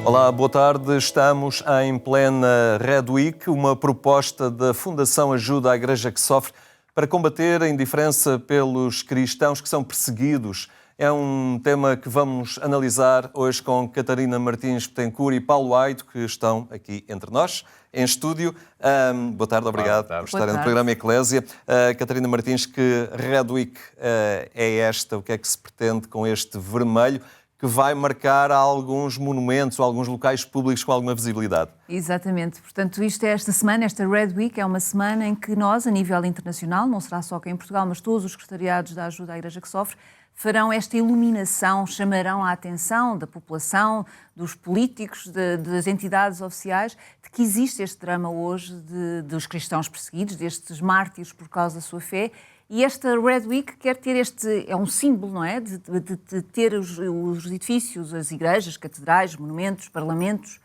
Olá, boa tarde. Estamos em plena Red Week, uma proposta da Fundação Ajuda à Igreja que Sofre para combater a indiferença pelos cristãos que são perseguidos. É um tema que vamos analisar hoje com Catarina Martins Betancourt e Paulo Aito, que estão aqui entre nós, em estúdio. Boa tarde, obrigado por estarem no programa Eclésia. Catarina Martins, que Red Week é esta? O que é que se pretende com este vermelho que vai marcar alguns monumentos ou alguns locais públicos com alguma visibilidade? Exatamente. Portanto, isto é esta semana, esta Red Week, é uma semana em que nós, a nível internacional, não será só aqui em Portugal, mas todos os secretariados da Ajuda à Igreja que Sofre, farão esta iluminação, chamarão a atenção da população, dos políticos, das entidades oficiais, de que existe este drama hoje dos cristãos perseguidos, destes mártires por causa da sua fé. E esta Red Week quer ter é um símbolo, não é? De ter os edifícios, as igrejas, catedrais, monumentos, parlamentos,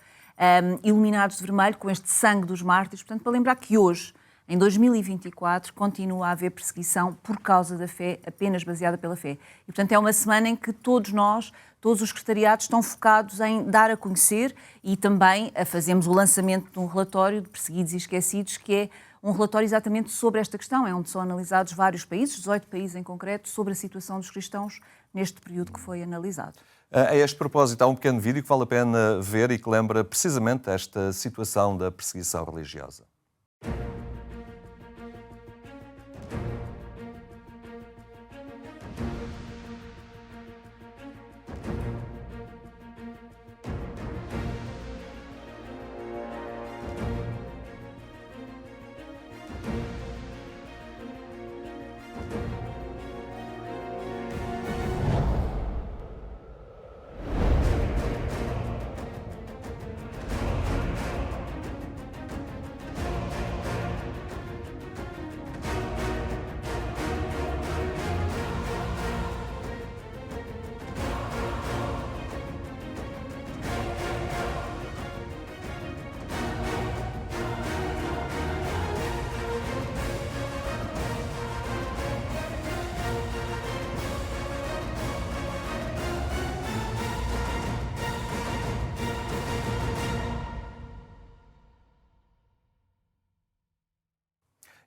iluminados de vermelho com este sangue dos mártires. Portanto, para lembrar que hoje, em 2024, continua a haver perseguição por causa da fé, apenas baseada pela fé. E, portanto, é uma semana em que todos nós, todos os secretariados, estão focados em dar a conhecer e também fazemos o lançamento de um relatório de Perseguidos e Esquecidos, que é um relatório exatamente sobre esta questão, é onde são analisados vários países, 18 países em concreto, sobre a situação dos cristãos neste período que foi analisado. A este propósito, há um pequeno vídeo que vale a pena ver e que lembra precisamente esta situação da perseguição religiosa.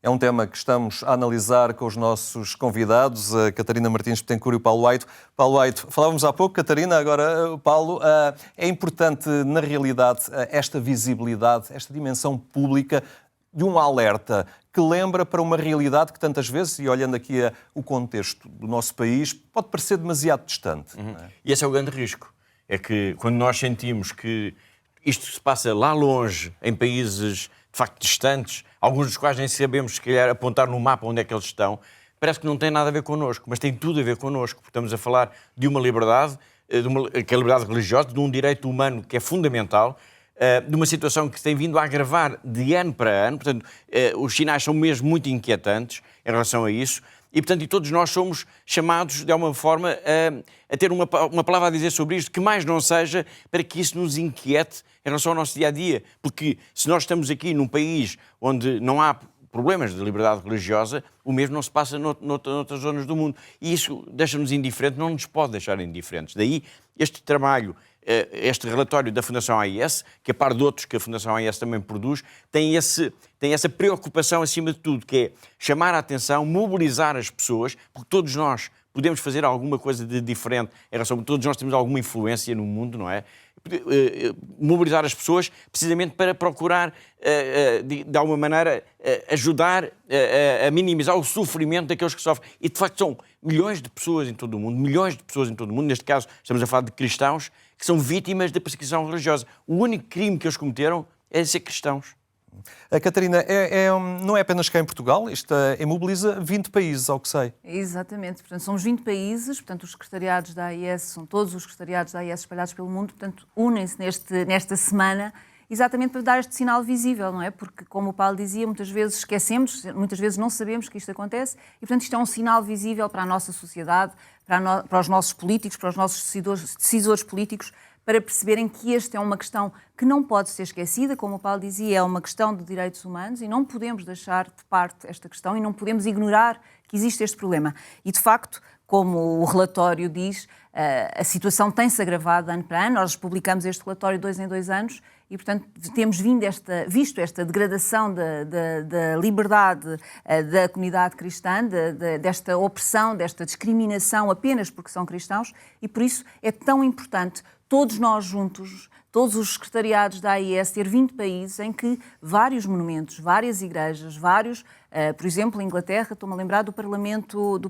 É um tema que estamos a analisar com os nossos convidados, a Catarina Martins Betancourt e o Paulo Aito. Paulo Aito, falávamos há pouco, Catarina, agora Paulo. É importante, na realidade, esta visibilidade, esta dimensão pública de um alerta que lembra para uma realidade que tantas vezes, e olhando aqui o contexto do nosso país, pode parecer demasiado distante. Uhum. E esse é o grande risco. É que quando nós sentimos que isto se passa lá longe, em países de facto distantes, alguns dos quais nem sabemos, se calhar, apontar no mapa onde é que eles estão, parece que não tem nada a ver connosco, mas tem tudo a ver connosco, porque estamos a falar de uma liberdade, que é a liberdade religiosa, de um direito humano que é fundamental, de uma situação que se tem vindo a agravar de ano para ano. Portanto, os sinais são mesmo muito inquietantes em relação a isso. E, portanto, todos nós somos chamados, de alguma forma, a ter uma palavra a dizer sobre isto, que mais não seja para que isso nos inquiete em relação ao nosso dia-a-dia. Porque se nós estamos aqui num país onde não há problemas de liberdade religiosa, o mesmo não se passa noutras zonas do mundo. E isso deixa-nos indiferentes, não nos pode deixar indiferentes. Daí este trabalho, este relatório da Fundação AIS, que a par de outros que a Fundação AIS também produz, tem essa preocupação acima de tudo, que é chamar a atenção, mobilizar as pessoas, porque todos nós podemos fazer alguma coisa de diferente em relação a todos nós temos alguma influência no mundo, não é? Mobilizar as pessoas precisamente para procurar, de alguma maneira, ajudar a minimizar o sofrimento daqueles que sofrem. E, de facto, são milhões de pessoas em todo o mundo, neste caso estamos a falar de cristãos, que são vítimas da perseguição religiosa. O único crime que eles cometeram é ser cristãos. A Catarina, não é apenas cá em Portugal, isto mobiliza 20 países, ao que sei. Exatamente, portanto somos 20 países, portanto os secretariados da AIS, são todos os secretariados da AIS espalhados pelo mundo, portanto unem-se nesta semana exatamente para dar este sinal visível, não é? Porque, como o Paulo dizia, muitas vezes esquecemos, muitas vezes não sabemos que isto acontece e, portanto, isto é um sinal visível para a nossa sociedade, para os nossos políticos, para os nossos decisores políticos, para perceberem que esta é uma questão que não pode ser esquecida, como o Paulo dizia, é uma questão de direitos humanos e não podemos deixar de parte esta questão e não podemos ignorar que existe este problema. E, de facto, como o relatório diz, a situação tem-se agravado ano para ano. Nós publicamos este relatório 2 em 2 anos e, portanto, temos visto esta degradação da liberdade da comunidade cristã, desta opressão, desta discriminação apenas porque são cristãos, e por isso é tão importante todos nós juntos, todos os secretariados da AIS, ter 20 países em que vários monumentos, várias igrejas, por exemplo, em Inglaterra, estou-me a lembrar do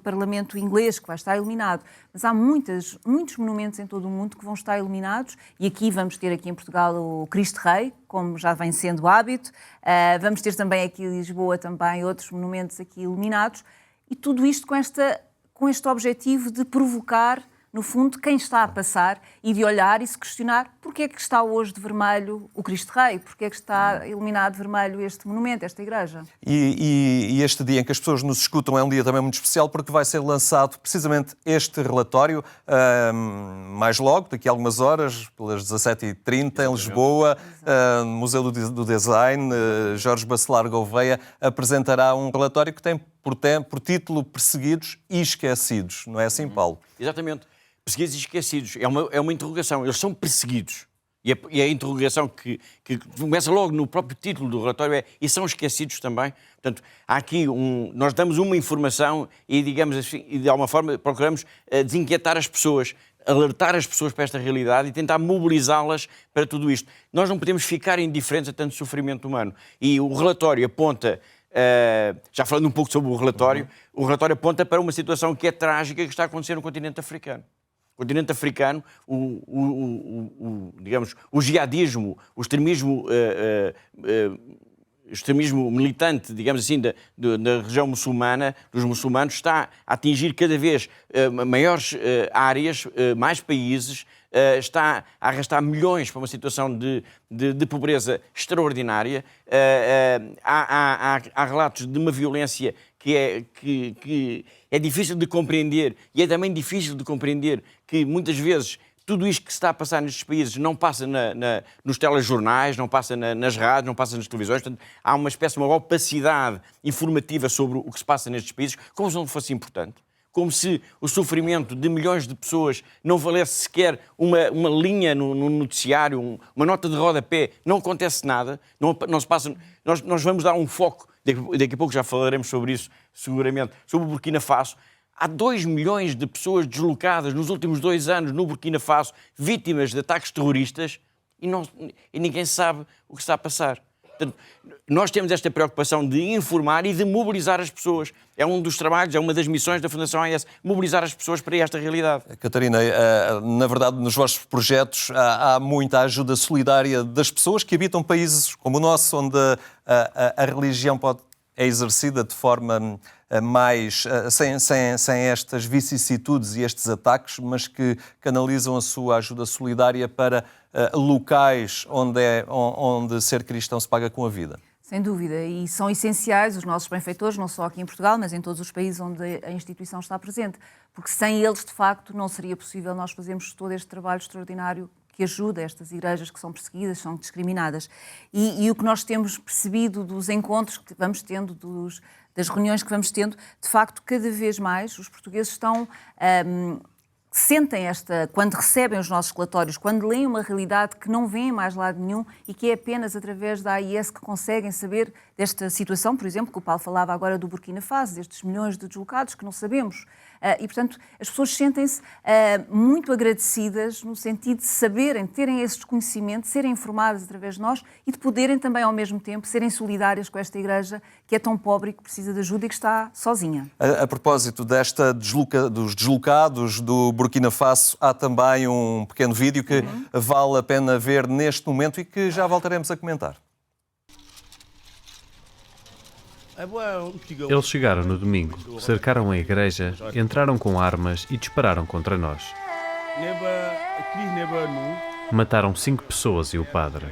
Parlamento inglês, que vai estar iluminado, mas há muitos monumentos em todo o mundo que vão estar iluminados, e aqui vamos ter aqui em Portugal o Cristo Rei, como já vem sendo hábito, vamos ter também aqui em Lisboa também outros monumentos aqui iluminados, e tudo isto com este objetivo de provocar, no fundo, quem está a passar e de olhar e se questionar porque é que está hoje de vermelho o Cristo Rei, porque é que está iluminado de vermelho este monumento, esta igreja. E este dia em que as pessoas nos escutam é um dia também muito especial porque vai ser lançado precisamente este relatório mais logo, daqui a algumas horas, pelas 17h30 em Lisboa, no Museu do Design. Jorge Bacelar Gouveia apresentará um relatório que tem por título Perseguidos e Esquecidos. Não é assim, Paulo? Exatamente. Perseguidos e esquecidos. É uma interrogação. Eles são perseguidos. E a interrogação que começa logo no próprio título do relatório é: e são esquecidos também? Portanto, há aqui nós damos uma informação e, digamos assim, e de alguma forma procuramos desinquietar as pessoas, alertar as pessoas para esta realidade e tentar mobilizá-las para tudo isto. Nós não podemos ficar indiferentes a tanto sofrimento humano. E o relatório aponta, já falando um pouco sobre o relatório aponta para uma situação que é trágica que está a acontecer no continente africano. O continente africano, digamos, o jihadismo, o extremismo militante, digamos assim, da região muçulmana, dos muçulmanos, está a atingir cada vez maiores áreas, mais países, está a arrastar milhões para uma situação de pobreza extraordinária. Há relatos de uma violência que é difícil de compreender, e é também difícil de compreender que muitas vezes tudo isto que se está a passar nestes países não passa nos telejornais, não passa nas rádios, não passa nas televisões. Portanto, há uma espécie de uma opacidade informativa sobre o que se passa nestes países, como se não fosse importante. Como se o sofrimento de milhões de pessoas não valesse sequer uma linha no noticiário, uma nota de rodapé. Não acontece nada, não se passa. Nós vamos dar um foco, daqui a pouco já falaremos sobre isso, seguramente, sobre o Burkina Faso. Há 2 milhões de pessoas deslocadas nos últimos 2 anos no Burkina Faso, vítimas de ataques terroristas, e ninguém sabe o que está a passar. Portanto, nós temos esta preocupação de informar e de mobilizar as pessoas. É um dos trabalhos, é uma das missões da Fundação AIS, mobilizar as pessoas para esta realidade. Catarina, na verdade, nos vossos projetos há muita ajuda solidária das pessoas que habitam países como o nosso, onde a religião é exercida de forma mais sem estas vicissitudes e estes ataques, mas que canalizam a sua ajuda solidária para locais onde ser cristão se paga com a vida. Sem dúvida, e são essenciais os nossos benfeitores, não só aqui em Portugal, mas em todos os países onde a instituição está presente, porque sem eles, de facto, não seria possível nós fazermos todo este trabalho extraordinário que ajuda estas igrejas que são perseguidas, são discriminadas. E o que nós temos percebido dos encontros que vamos tendo, das reuniões que vamos tendo, de facto, cada vez mais os portugueses sentem quando recebem os nossos relatórios, quando leem uma realidade que não vêem mais lado nenhum e que é apenas através da AIS que conseguem saber desta situação, por exemplo, que o Paulo falava agora do Burkina Faso, destes milhões de deslocados que não sabemos. E, portanto, as pessoas sentem-se muito agradecidas no sentido de saberem, terem esse conhecimento, serem informadas através de nós e de poderem também, ao mesmo tempo, serem solidárias com esta igreja que é tão pobre e que precisa de ajuda e que está sozinha. A propósito dos deslocados do Burkina Faso, há também um pequeno vídeo que vale a pena ver neste momento e que já voltaremos a comentar. Eles chegaram no domingo, cercaram a igreja, entraram com armas e dispararam contra nós. Mataram 5 pessoas e o padre.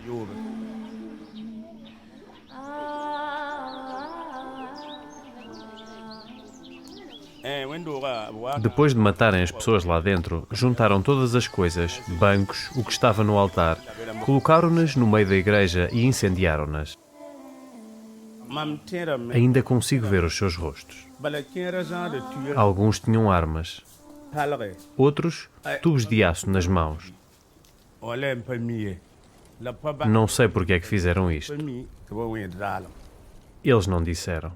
Depois de matarem as pessoas lá dentro, juntaram todas as coisas, bancos, o que estava no altar, colocaram-nas no meio da igreja e incendiaram-nas. Ainda consigo ver os seus rostos. Alguns tinham armas. Outros, tubos de aço nas mãos. Não sei porque é que fizeram isto. Eles não disseram.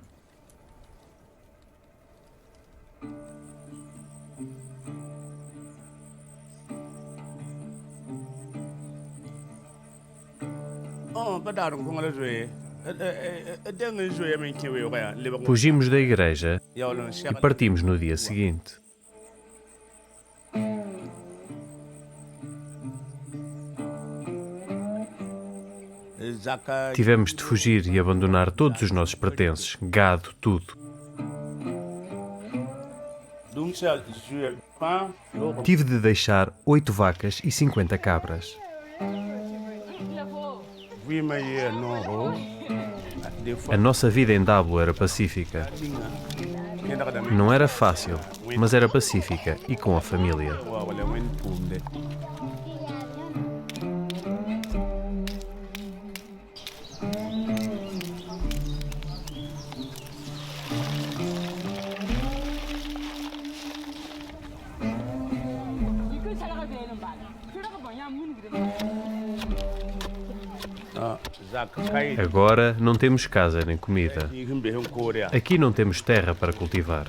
Fugimos da igreja e partimos no dia seguinte. Tivemos de fugir e abandonar todos os nossos pertences, gado, tudo. Tive de deixar 8 vacas e 50 cabras. A nossa vida em Dabo era pacífica. Não era fácil, mas era pacífica e com a família. Agora não temos casa nem comida. Aqui não temos terra para cultivar.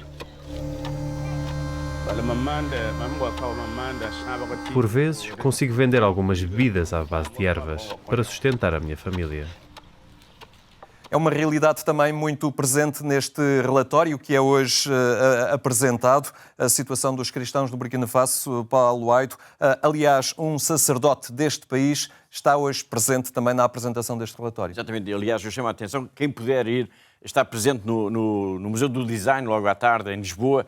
Por vezes, consigo vender algumas bebidas à base de ervas para sustentar a minha família. É uma realidade também muito presente neste relatório que é hoje apresentado, a situação dos cristãos do Burkina Faso. Paulo Aido, aliás, um sacerdote deste país, está hoje presente também na apresentação deste relatório. Exatamente, aliás, eu chamo a atenção, quem puder ir, está presente no Museu do Design, logo à tarde, em Lisboa,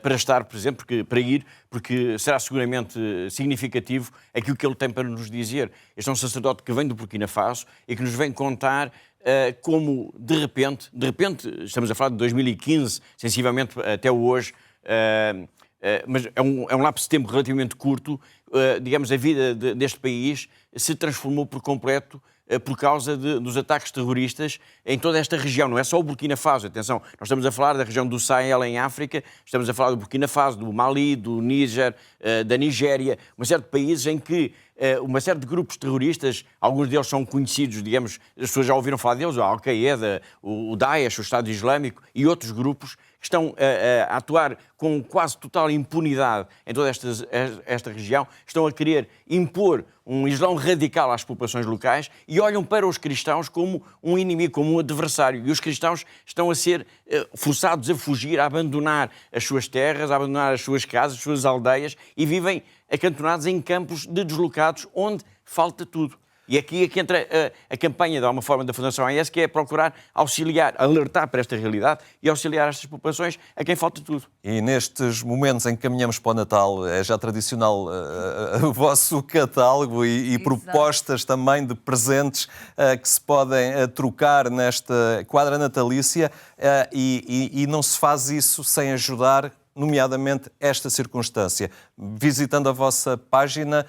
para estar presente, porque será seguramente significativo aquilo que ele tem para nos dizer. Este é um sacerdote que vem do Burkina Faso e que nos vem contar como, de repente, estamos a falar de 2015, sensivelmente até hoje, mas é um lapso de tempo relativamente curto, digamos, a vida deste país se transformou por completo por causa dos ataques terroristas em toda esta região. Não é só o Burkina Faso, atenção, nós estamos a falar da região do Sahel em África, estamos a falar do Burkina Faso, do Mali, do Níger, da Nigéria, uma série de países em que uma série de grupos terroristas, alguns deles são conhecidos, digamos, as pessoas já ouviram falar deles, a Al-Qaeda, o Daesh, o Estado Islâmico e outros grupos que estão a atuar com quase total impunidade em toda esta região, estão a querer impor um Islão radical às populações locais e olham para os cristãos como um inimigo, como um adversário. E os cristãos estão a ser forçados a fugir, a abandonar as suas terras, a abandonar as suas casas, as suas aldeias e vivem acantonados em campos de deslocados onde falta tudo. E aqui é que entra a campanha, de alguma forma, da Fundação AES, que é procurar auxiliar, alertar para esta realidade e auxiliar estas populações a quem falta tudo. E nestes momentos em que caminhamos para o Natal, é já tradicional o vosso catálogo e propostas também de presentes que se podem trocar nesta quadra natalícia e não se faz isso sem ajudar, nomeadamente esta circunstância. Visitando a vossa página,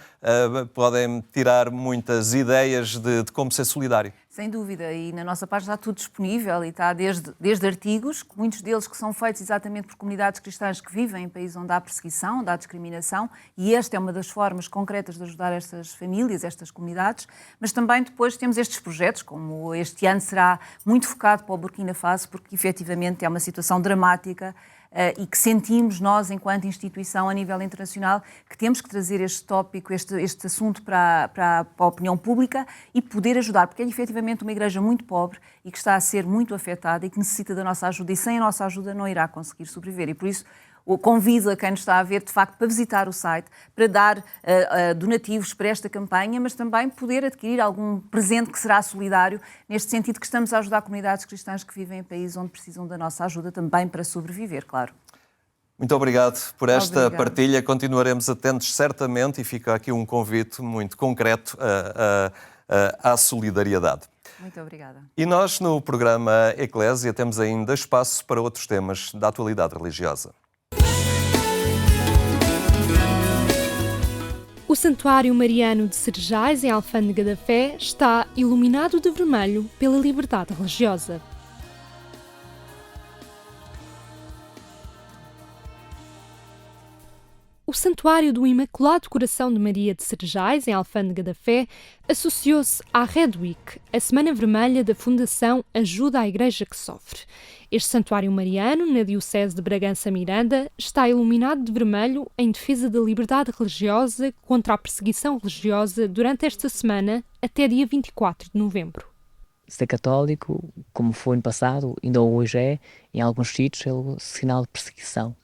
podem tirar muitas ideias de como ser solidário. Sem dúvida, e na nossa página está tudo disponível e está desde artigos, muitos deles que são feitos exatamente por comunidades cristãs que vivem em países onde há perseguição, onde há discriminação, e esta é uma das formas concretas de ajudar estas famílias, estas comunidades, mas também depois temos estes projetos, como este ano será muito focado para o Burkina Faso, porque efetivamente é uma situação dramática e que sentimos nós, enquanto instituição a nível internacional, que temos que trazer este tópico, este assunto para a opinião pública e poder ajudar, porque é efetivamente uma igreja muito pobre e que está a ser muito afetada e que necessita da nossa ajuda, e sem a nossa ajuda não irá conseguir sobreviver. E por isso convido a quem nos está a ver, de facto, para visitar o site, para dar donativos para esta campanha, mas também poder adquirir algum presente que será solidário, neste sentido que estamos a ajudar comunidades cristãs que vivem em países onde precisam da nossa ajuda também para sobreviver, claro. Muito obrigado por esta partilha. Continuaremos atentos, certamente, e fica aqui um convite muito concreto à solidariedade. Muito obrigada. E nós, no programa Eclésia, temos ainda espaço para outros temas da atualidade religiosa. O Santuário Mariano de Cerejais, em Alfândega da Fé, está iluminado de vermelho pela liberdade religiosa. o Santuário do Imaculado Coração de Maria de Cerejais, em Alfândega da Fé, associou-se à Red Week, a Semana Vermelha da Fundação Ajuda à Igreja que Sofre. Este santuário mariano, na Diocese de Bragança-Miranda, está iluminado de vermelho em defesa da liberdade religiosa contra a perseguição religiosa durante esta semana até dia 24 de novembro. Ser católico, como foi no passado, ainda hoje é, em alguns sítios, é o sinal de perseguição.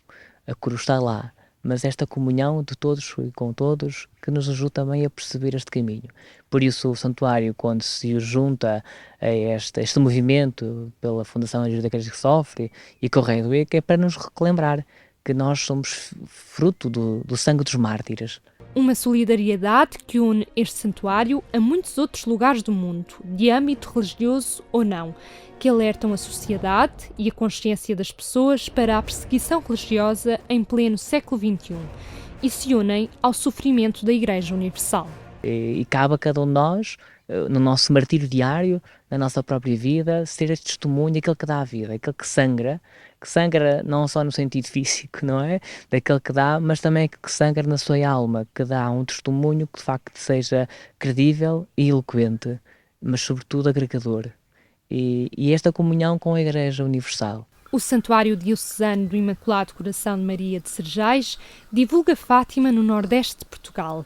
A cruz está lá, mas esta comunhão de todos e com todos que nos ajuda também a perceber este caminho. Por isso o santuário, quando se junta a este movimento pela Fundação Ajuda à Igreja que Sofre e com o Red Week, é para nos relembrar que nós somos fruto do sangue dos mártires. Uma solidariedade que une este santuário a muitos outros lugares do mundo, de âmbito religioso ou não, que alertam a sociedade e a consciência das pessoas para a perseguição religiosa em pleno século XXI e se unem ao sofrimento da Igreja Universal. E cabe a cada um de nós, no nosso martírio diário, na nossa própria vida, ser este testemunho, aquele que dá a vida, aquele que sangra não só no sentido físico, não é? Daquele que dá, mas também que sangra na sua alma, que dá um testemunho que de facto seja credível e eloquente, mas sobretudo agregador. E esta comunhão com a Igreja Universal. O Santuário Diocesano do Imaculado Coração de Maria de Cerejais divulga Fátima no nordeste de Portugal.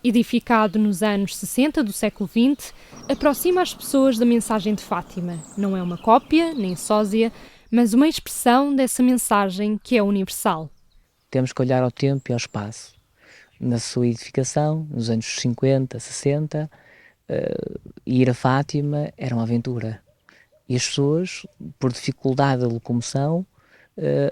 Edificado nos anos 60 do século XX, aproxima as pessoas da mensagem de Fátima. Não é uma cópia, nem sósia, mas uma expressão dessa mensagem que é universal. Temos que olhar ao tempo e ao espaço. Na sua edificação, nos anos 50, 60, ir a Fátima era uma aventura. E as pessoas, por dificuldade de locomoção,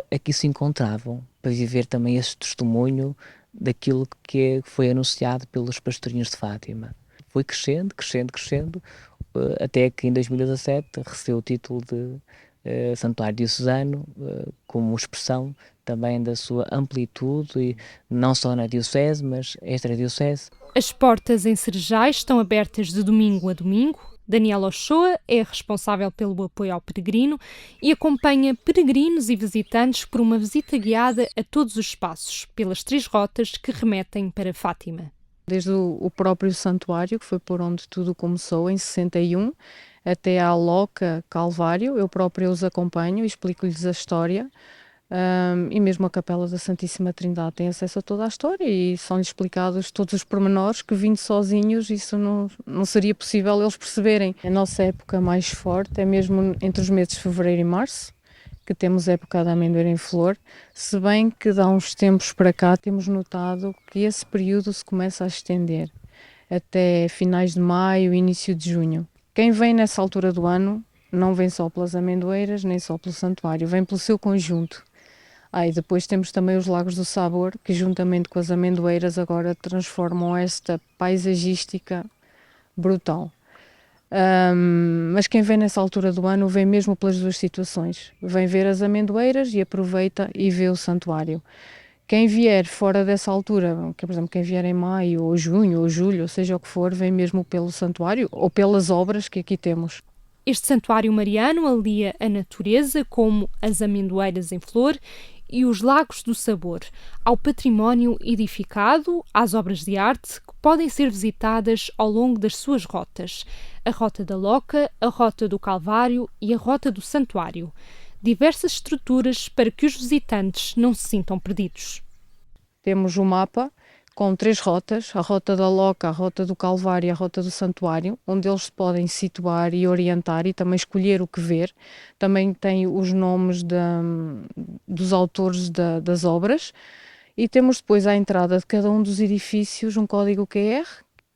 aqui se encontravam para viver também esse testemunho daquilo que foi anunciado pelos pastorinhos de Fátima. Foi crescendo, até que em 2017 recebeu o título de Santuário Diocesano, como expressão também da sua amplitude, e não só na Diocese, mas extra-diocese. As portas em Cerejais estão abertas de domingo a domingo. Daniela Ochoa é responsável pelo apoio ao peregrino e acompanha peregrinos e visitantes por uma visita guiada a todos os espaços, pelas 3 rotas que remetem para Fátima. Desde o próprio santuário, que foi por onde tudo começou, em 61, até à Loca Calvário, eu própria os acompanho e explico-lhes a história. E mesmo a Capela da Santíssima Trindade tem acesso a toda a história e são-lhes explicados todos os pormenores que, vindo sozinhos, isso não seria possível eles perceberem. A nossa época mais forte é mesmo entre os meses de fevereiro e março, que temos a época da amendoeira em flor, se bem que de há uns tempos para cá temos notado que esse período se começa a estender até finais de maio, início de junho. Quem vem nessa altura do ano não vem só pelas amendoeiras, nem só pelo santuário, vem pelo seu conjunto. E depois temos também os Lagos do Sabor, que juntamente com as amendoeiras agora transformam esta paisagística brutal. Mas quem vem nessa altura do ano vem mesmo pelas 2 situações. Vem ver as amendoeiras e aproveita e vê o santuário. Quem vier fora dessa altura, por exemplo, quem vier em maio, ou junho, ou julho, ou seja o que for, vem mesmo pelo santuário ou pelas obras que aqui temos. Este santuário mariano alia a natureza, como as amendoeiras em flor, e os Lagos do Sabor, ao património edificado, às obras de arte que podem ser visitadas ao longo das suas rotas. A Rota da Loca, a Rota do Calvário e a Rota do Santuário. Diversas estruturas para que os visitantes não se sintam perdidos. Temos um mapa com 3 rotas, a Rota da Loca, a Rota do Calvário e a Rota do Santuário, onde eles se podem situar e orientar e também escolher o que ver. Também tem os nomes dos autores das obras e temos depois à entrada de cada um dos edifícios um código QR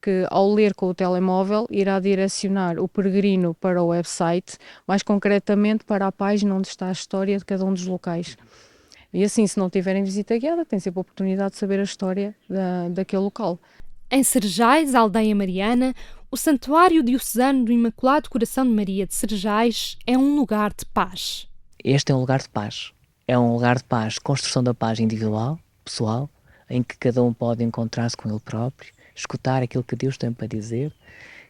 que, ao ler com o telemóvel, irá direcionar o peregrino para o website, mais concretamente para a página onde está a história de cada um dos locais. E assim, se não tiverem visita guiada, têm sempre a oportunidade de saber a história daquele local. Em Cerejais, a aldeia mariana, o Santuário Diocesano do Imaculado Coração de Maria de Cerejais é um lugar de paz. Este é um lugar de paz. É um lugar de paz, construção da paz individual, pessoal, em que cada um pode encontrar-se com ele próprio, escutar aquilo que Deus tem para dizer,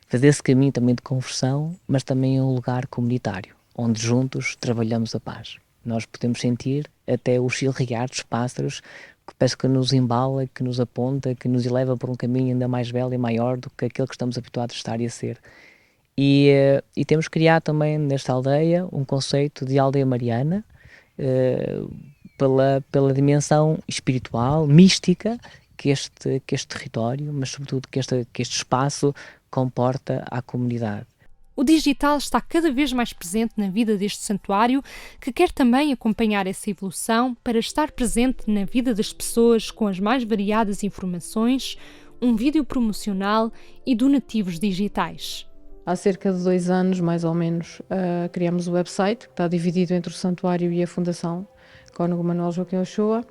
fazer esse caminho também de conversão, mas também é um lugar comunitário, onde juntos trabalhamos a paz. Nós podemos sentir até o chilrear dos pássaros que parece que nos embala, que nos aponta, que nos eleva por um caminho ainda mais belo e maior do que aquele que estamos habituados a estar e a ser. E temos criado também nesta aldeia um conceito de aldeia mariana, pela dimensão espiritual, mística, que este território, mas sobretudo que este espaço comporta à comunidade. O digital está cada vez mais presente na vida deste santuário, que quer também acompanhar essa evolução para estar presente na vida das pessoas com as mais variadas informações, um vídeo promocional e donativos digitais. Há cerca de 2 anos, mais ou menos, criamos o website, que está dividido entre o santuário e a Fundação Cónigo Manuel Joaquim Ochoa.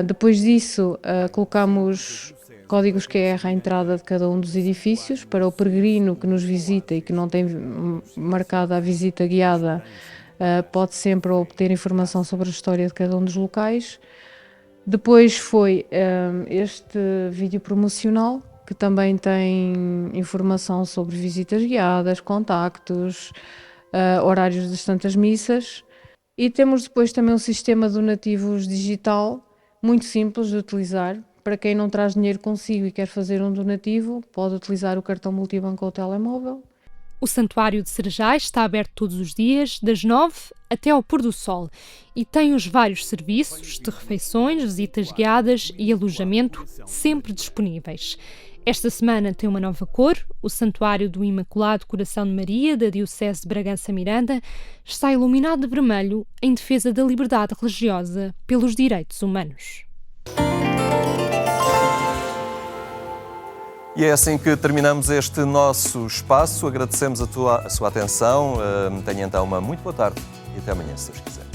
Depois disso, colocamos códigos QR à entrada de cada um dos edifícios, para o peregrino que nos visita e que não tem marcada a visita guiada, pode sempre obter informação sobre a história de cada um dos locais. Depois foi este vídeo promocional, que também tem informação sobre visitas guiadas, contactos, horários das Santas Missas. E temos depois também um sistema de donativos digital, muito simples de utilizar. Para quem não traz dinheiro consigo e quer fazer um donativo, pode utilizar o cartão multibanco ou o telemóvel. O Santuário de Cerejais está aberto todos os dias, das 9 até ao pôr do sol, e tem os vários serviços de refeições, visitas guiadas e alojamento sempre disponíveis. Esta semana tem uma nova cor. O Santuário do Imaculado Coração de Maria, da Diocese de Bragança-Miranda, está iluminado de vermelho em defesa da liberdade religiosa pelos direitos humanos. E é assim que terminamos este nosso espaço. Agradecemos a sua atenção. Tenha então uma muito boa tarde e até amanhã, se Deus quiser.